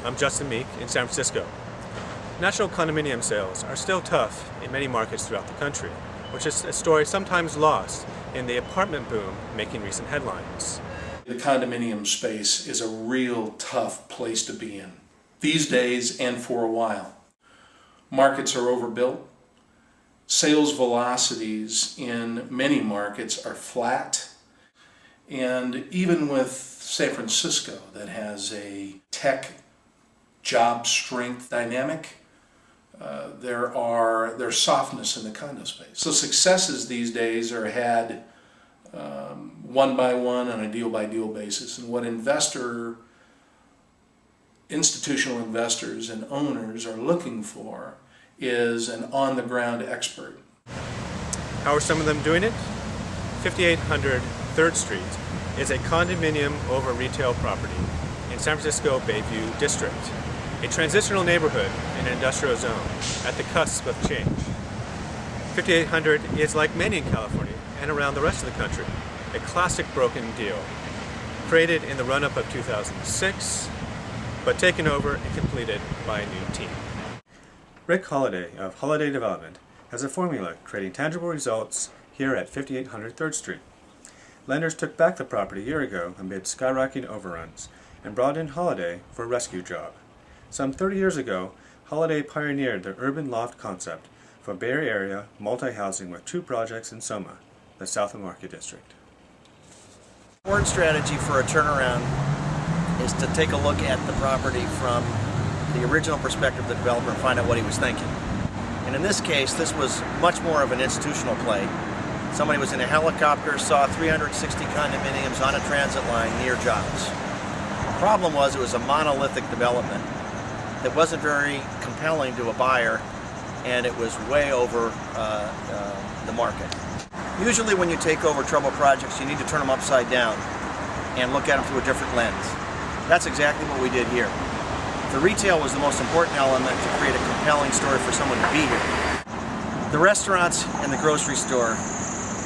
I'm Justin Meek in San Francisco. National condominium sales are still tough in many markets throughout the country, which is a story sometimes lost in the apartment boom making recent headlines. The condominium space is a real tough place to be in, these days and for a while. Markets are overbuilt. Sales velocities in many markets are flat. And even with San Francisco, that has a tech job strength dynamic, there's softness in the condo space. So successes these days are had one by one on a deal by deal basis. And what institutional investors and owners are looking for is an on-the-ground expert. How are some of them doing it? 5800 3rd Street is a condominium-over-retail property in San Francisco Bayview district, a transitional neighborhood in an industrial zone at the cusp of change. 5800 is like many in California and around the rest of the country, a classic broken deal, created in the run-up of 2006, but taken over and completed by a new team. Rick Holliday of Holliday Development has a formula creating tangible results here at 5800 3rd Street. Lenders took back the property a year ago amid skyrocketing overruns and brought in Holliday for a rescue job. Some 30 years ago, Holliday pioneered the urban loft concept for Bay Area multi-housing with 2 projects in Soma, the South of Market District. Board strategy for a turnaround is to take a look at the property from the original perspective of the developer and find out what he was thinking. And in this case, this was much more of an institutional play. Somebody was in a helicopter, saw 360 condominiums on a transit line near jobs. The problem was it was a monolithic development that wasn't very compelling to a buyer, and it was way over the market. Usually when you take over troubled projects, you need to turn them upside down and look at them through a different lens. That's exactly what we did here. The retail was the most important element to create a compelling story for someone to be here. The restaurants and the grocery store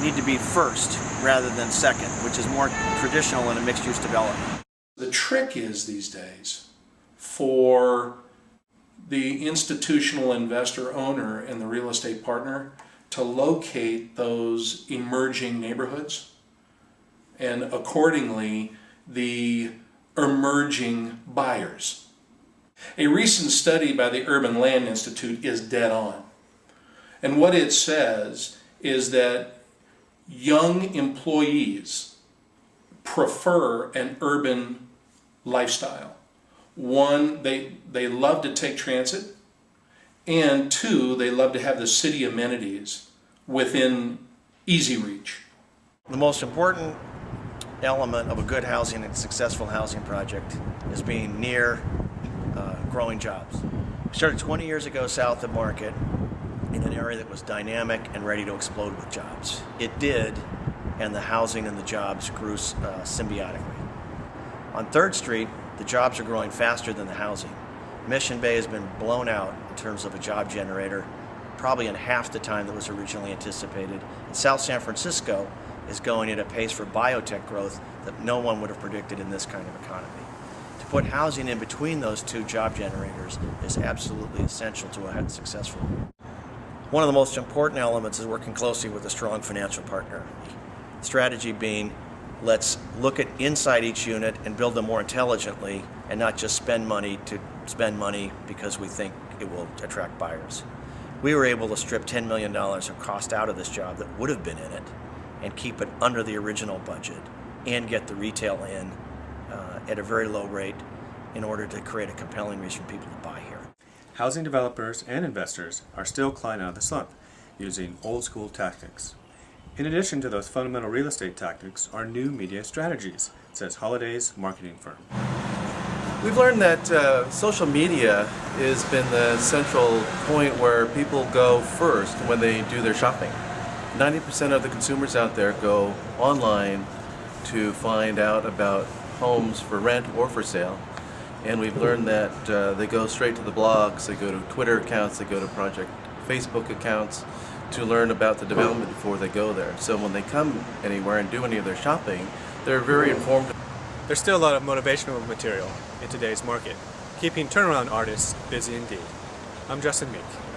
need to be first rather than second, which is more traditional in a mixed-use development. The trick is these days for the institutional investor owner and the real estate partner to locate those emerging neighborhoods and accordingly the emerging buyers. A recent study by the Urban Land Institute is dead on. And what it says is that young employees prefer an urban lifestyle. One, they love to take transit, and 2, they love to have the city amenities within easy reach. The most important element of a good housing and successful housing project is being near growing jobs. We started 20 years ago south of Market in an area that was dynamic and ready to explode with jobs. It did, and the housing and the jobs grew symbiotically. On 3rd Street, the jobs are growing faster than the housing. Mission Bay has been blown out in terms of a job generator, probably in half the time that was originally anticipated. And South San Francisco is going at a pace for biotech growth that no one would have predicted in this kind of economy. To put housing in between those 2 job generators is absolutely essential to a successful. One of the most important elements is working closely with a strong financial partner. Strategy being, let's look at inside each unit and build them more intelligently and not just spend money to spend money because we think it will attract buyers. We were able to strip $10 million of cost out of this job that would have been in it and keep it under the original budget and get the retail in at a very low rate in order to create a compelling reason for people to buy here. Housing developers and investors are still climbing out of the slump using old school tactics. In addition to those fundamental real estate tactics are new media strategies, says Holliday's marketing firm. We've learned that social media has been the central point where people go first when they do their shopping. 90% of the consumers out there go online to find out about homes for rent or for sale. And we've learned that they go straight to the blogs, they go to Twitter accounts, they go to project Facebook accounts to learn about the development before they go there. So when they come anywhere and do any of their shopping, they're very informed. There's still a lot of motivational material in today's market. keeping turnaround artists busy indeed. I'm Justin Meek.